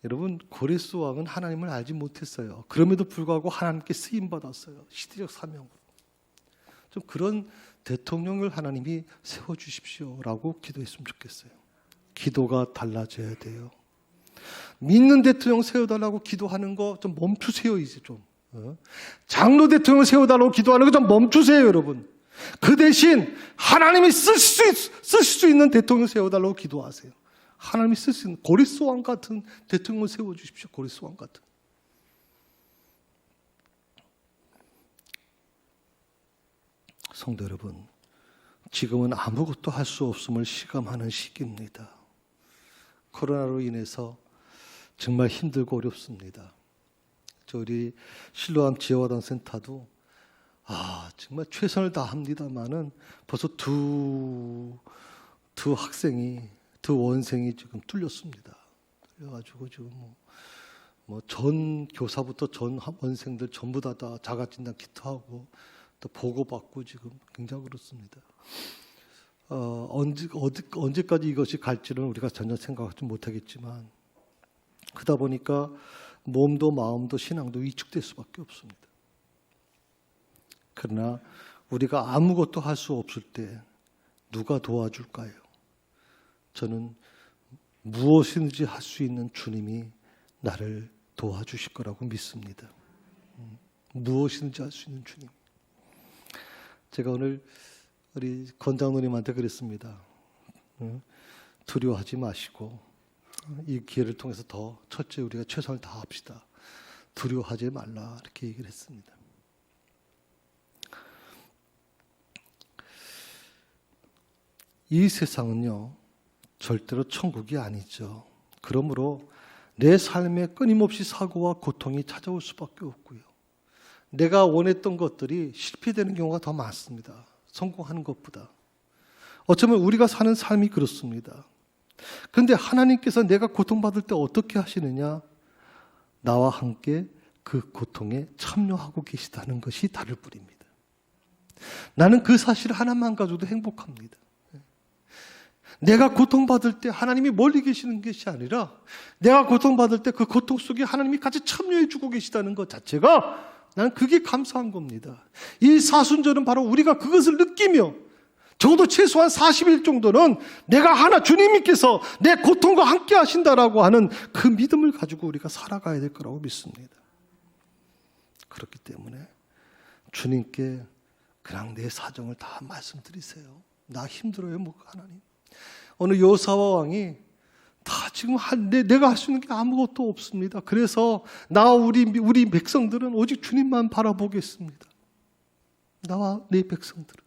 여러분, 고레스 왕은 하나님을 알지 못했어요. 그럼에도 불구하고 하나님께 쓰임 받았어요. 시대적 사명으로. 좀 그런 대통령을 하나님이 세워주십시오라고 기도했으면 좋겠어요. 기도가 달라져야 돼요. 믿는 대통령 세워달라고 기도하는 거 좀 멈추세요, 이제 좀. 장로 대통령 세워달라고 기도하는 거 좀 멈추세요, 여러분. 그 대신 하나님이 쓰실 수 있는 대통령 세워달라고 기도하세요. 하나님이 쓸 수 있는 고레스 왕 같은 대통령을 세워주십시오. 고레스 왕 같은. 성도 여러분, 지금은 아무것도 할 수 없음을 실감하는 시기입니다. 코로나로 인해서 정말 힘들고 어렵습니다. 우리 실로암 지역화단센터도 정말 최선을 다합니다만은 벌써 두 원생이 지금 뚫렸습니다. 그래가지고 지금 전 교사부터 전 원생들 전부 다 자가진단 키트하고 또 보고받고 지금 굉장히 그렇습니다. 언제까지 이것이 갈지는 우리가 전혀 생각하지 못하겠지만 그러다 보니까 몸도 마음도 신앙도 위축될 수밖에 없습니다. 그러나 우리가 아무것도 할 수 없을 때 누가 도와줄까요? 저는 무엇이든지 할 수 있는 주님이 나를 도와주실 거라고 믿습니다. 무엇이든지 할 수 있는 주님. 제가 오늘 우리 권장노님한테 그랬습니다. 두려워하지 마시고 이 기회를 통해서 더 첫째 우리가 최선을 다합시다. 두려워하지 말라 이렇게 얘기를 했습니다. 이 세상은요 절대로 천국이 아니죠. 그러므로 내 삶에 끊임없이 사고와 고통이 찾아올 수밖에 없고요. 내가 원했던 것들이 실패되는 경우가 더 많습니다. 성공하는 것보다. 어쩌면 우리가 사는 삶이 그렇습니다. 그런데 하나님께서 내가 고통받을 때 어떻게 하시느냐? 나와 함께 그 고통에 참여하고 계시다는 것이 다를 뿐입니다. 나는 그 사실 하나만 가져도 행복합니다. 내가 고통받을 때 하나님이 멀리 계시는 것이 아니라 내가 고통받을 때 그 고통 속에 하나님이 같이 참여해 주고 계시다는 것 자체가 나는 그게 감사한 겁니다. 이 사순절은 바로 우리가 그것을 느끼며 적어도 최소한 40일 정도는 내가 하나 주님께서 내 고통과 함께 하신다라고 하는 그 믿음을 가지고 우리가 살아가야 될 거라고 믿습니다. 그렇기 때문에 주님께 그냥 내 사정을 다 말씀드리세요. 나 힘들어요, 뭐 하나님. 어느 여호사밧 왕이 다 지금 내가 할 수 있는 게 아무것도 없습니다. 그래서 나와 우리 백성들은 오직 주님만 바라보겠습니다. 나와 내 백성들은.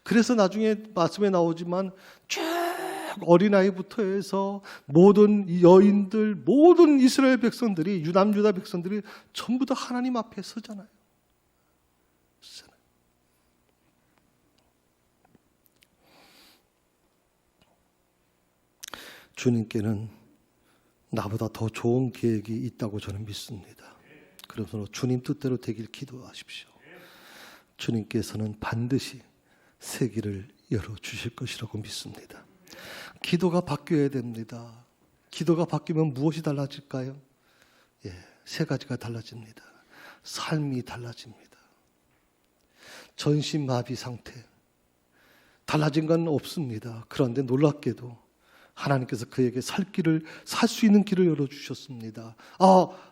그래서 나중에 말씀에 나오지만 쭉 어린아이부터 해서 모든 여인들, 모든 이스라엘 백성들이, 남유다 백성들이 전부 다 하나님 앞에 서잖아요. 주님께는 나보다 더 좋은 계획이 있다고 저는 믿습니다. 그러므로 주님 뜻대로 되길 기도하십시오. 주님께서는 반드시 새 길을 열어주실 것이라고 믿습니다. 기도가 바뀌어야 됩니다. 기도가 바뀌면 무엇이 달라질까요? 세 가지가 달라집니다. 삶이 달라집니다. 전신마비 상태. 달라진 건 없습니다. 그런데 놀랍게도 하나님께서 그에게 살 수 있는 길을 열어주셨습니다.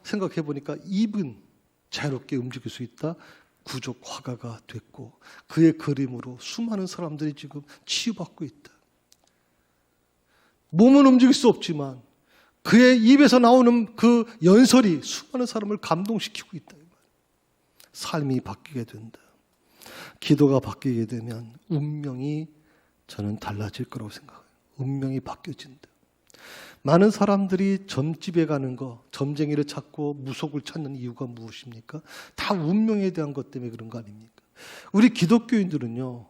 생각해 보니까 입은 자유롭게 움직일 수 있다. 구족 화가가 됐고 그의 그림으로 수많은 사람들이 지금 치유받고 있다. 몸은 움직일 수 없지만 그의 입에서 나오는 그 연설이 수많은 사람을 감동시키고 있다. 삶이 바뀌게 된다. 기도가 바뀌게 되면 운명이 저는 달라질 거라고 생각해요. 운명이 바뀌어진다. 많은 사람들이 점집에 가는 거, 점쟁이를 찾고 무속을 찾는 이유가 무엇입니까? 다 운명에 대한 것 때문에 그런 거 아닙니까? 우리 기독교인들은요,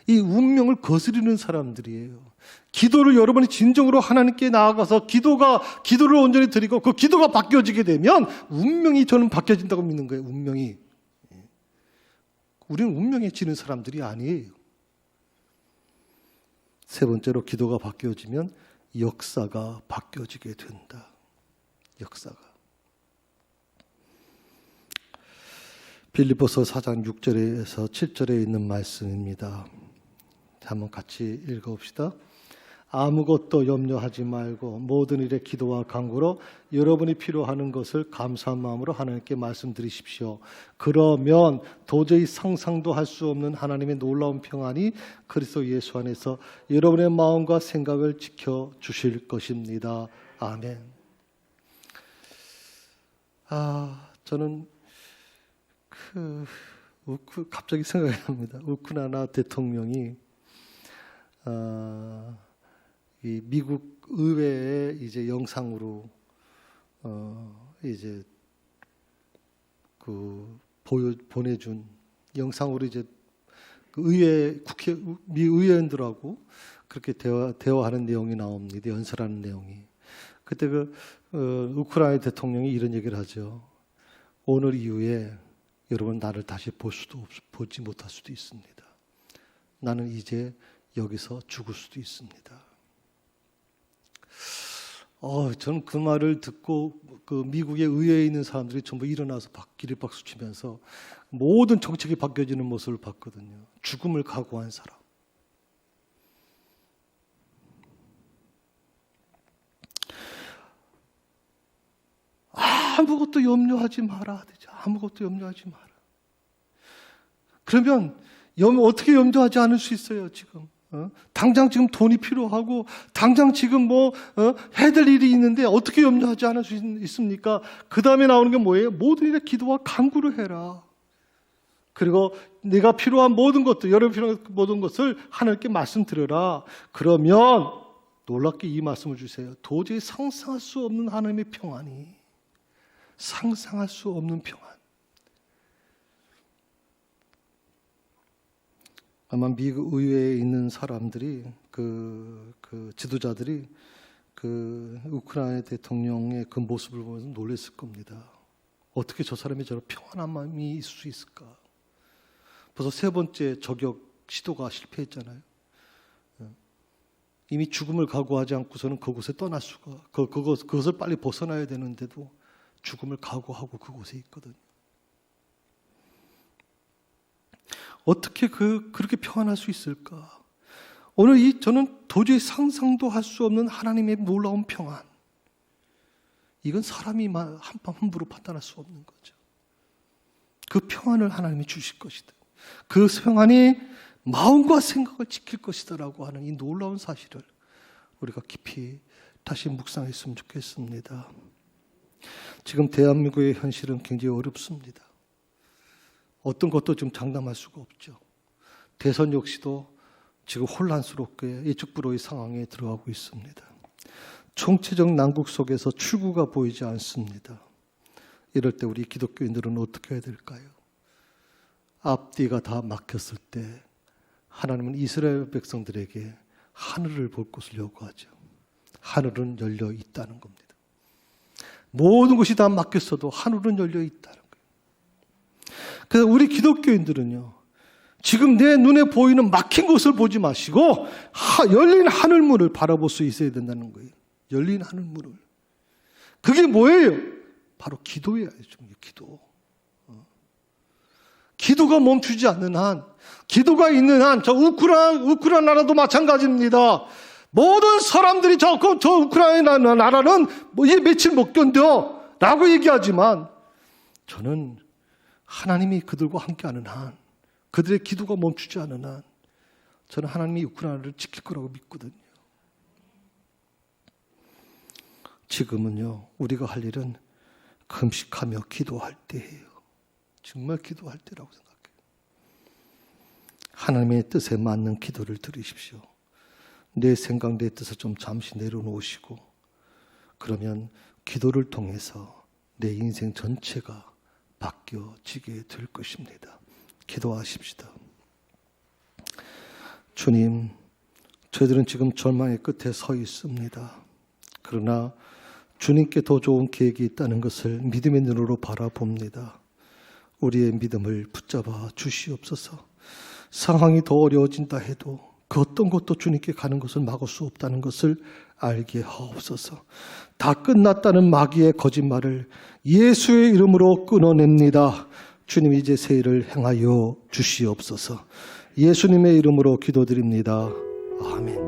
이 운명을 거스르는 사람들이에요. 기도를 여러분이 진정으로 하나님께 나아가서 기도를 온전히 드리고 그 기도가 바뀌어지게 되면 운명이 저는 바뀌어진다고 믿는 거예요. 운명이. 우리는 운명에 지는 사람들이 아니에요. 세 번째로 기도가 바뀌어지면 역사가 바뀌어지게 된다. 역사가. 빌립보서 4장 6절에서 7절에 있는 말씀입니다. 한번 같이 읽어봅시다. 아무것도 염려하지 말고 모든 일에 기도와 간구로 여러분이 필요하는 것을 감사한 마음으로 하나님께 말씀드리십시오. 그러면 도저히 상상도 할 수 없는 하나님의 놀라운 평안이 그리스도 예수 안에서 여러분의 마음과 생각을 지켜주실 것입니다. 아멘. 저는 갑자기 생각이 납니다. 우크라이나 대통령이 이 미국 의회에 이제 영상으로 이제 보내준 영상으로 이제 그 미 의회원들하고 그렇게 대화하는 내용이 나옵니다. 연설하는 내용이. 그때 우크라이나 대통령이 이런 얘기를 하죠. 오늘 이후에 여러분 나를 다시 보지 못할 수도 있습니다. 나는 이제 여기서 죽을 수도 있습니다. 저는 그 말을 듣고 그 미국의 의회에 있는 사람들이 전부 일어나서 기립박수 치면서 모든 정책이 바뀌어지는 모습을 봤거든요. 죽음을 각오한 사람. 아무것도 염려하지 마라. 아무것도 염려하지 마라. 그러면 어떻게 염려하지 않을 수 있어요, 지금? 당장 지금 돈이 필요하고 당장 지금 해야 될 일이 있는데 어떻게 염려하지 않을 수 있습니까? 그 다음에 나오는 게 뭐예요? 모든 일에 기도와 간구를 해라. 그리고 내가 필요한 모든 것들, 여러분 필요한 모든 것을 하나님께 말씀드려라. 그러면 놀랍게 이 말씀을 주세요. 도저히 상상할 수 없는 하나님의 평안이, 상상할 수 없는 평안. 아마 미국 의회에 있는 사람들이 그 지도자들이 그 우크라이나 대통령의 그 모습을 보면서 놀랐을 겁니다. 어떻게 저 사람이 저런 평안한 마음이 있을 수 있을까? 벌써 3번째 저격 시도가 실패했잖아요. 이미 죽음을 각오하지 않고서는 그곳에 떠날 수가, 그것을 빨리 벗어나야 되는데도 죽음을 각오하고 그곳에 있거든요. 어떻게 그렇게 평안할 수 있을까? 오늘 저는 도저히 상상도 할 수 없는 하나님의 놀라운 평안. 이건 사람이 함부로 판단할 수 없는 거죠. 그 평안을 하나님이 주실 것이다. 그 평안이 마음과 생각을 지킬 것이다라고 하는 이 놀라운 사실을 우리가 깊이 다시 묵상했으면 좋겠습니다. 지금 대한민국의 현실은 굉장히 어렵습니다. 어떤 것도 좀 장담할 수가 없죠. 대선 역시도 지금 혼란스럽게 예측불허의 상황에 들어가고 있습니다. 총체적 난국 속에서 출구가 보이지 않습니다. 이럴 때 우리 기독교인들은 어떻게 해야 될까요? 앞뒤가 다 막혔을 때 하나님은 이스라엘 백성들에게 하늘을 볼 것을 요구하죠. 하늘은 열려 있다는 겁니다. 모든 것이 다 막혔어도 하늘은 열려 있다는 거예요. 그래서 우리 기독교인들은요, 지금 내 눈에 보이는 막힌 것을 보지 마시고 열린 하늘문을 바라볼 수 있어야 된다는 거예요. 열린 하늘문을. 그게 뭐예요? 바로 기도예요. 기도. 기도가 멈추지 않는 한, 기도가 있는 한, 저 우크라이나 나라도 마찬가지입니다. 모든 사람들이 저 우크라이나 나라는 이 며칠 못 견뎌 라고 얘기하지만 저는 하나님이 그들과 함께하는 한, 그들의 기도가 멈추지 않는 한 저는 하나님이 우크라이나를 지킬 거라고 믿거든요. 지금은요, 우리가 할 일은 금식하며 기도할 때예요. 정말 기도할 때라고 생각해요. 하나님의 뜻에 맞는 기도를 드리십시오. 내 생각, 내 뜻을 좀 잠시 내려놓으시고, 그러면 기도를 통해서 내 인생 전체가 바뀌어지게 될 것입니다. 기도하십시다. 주님, 저희들은 지금 절망의 끝에 서 있습니다. 그러나 주님께 더 좋은 계획이 있다는 것을 믿음의 눈으로 바라봅니다. 우리의 믿음을 붙잡아 주시옵소서. 상황이 더 어려워진다 해도 그 어떤 것도 주님께 가는 것을 막을 수 없다는 것을 알게 하옵소서. 다 끝났다는 마귀의 거짓말을 예수의 이름으로 끊어냅니다. 주님, 이제 새 일을 행하여 주시옵소서. 예수님의 이름으로 기도드립니다. 아멘.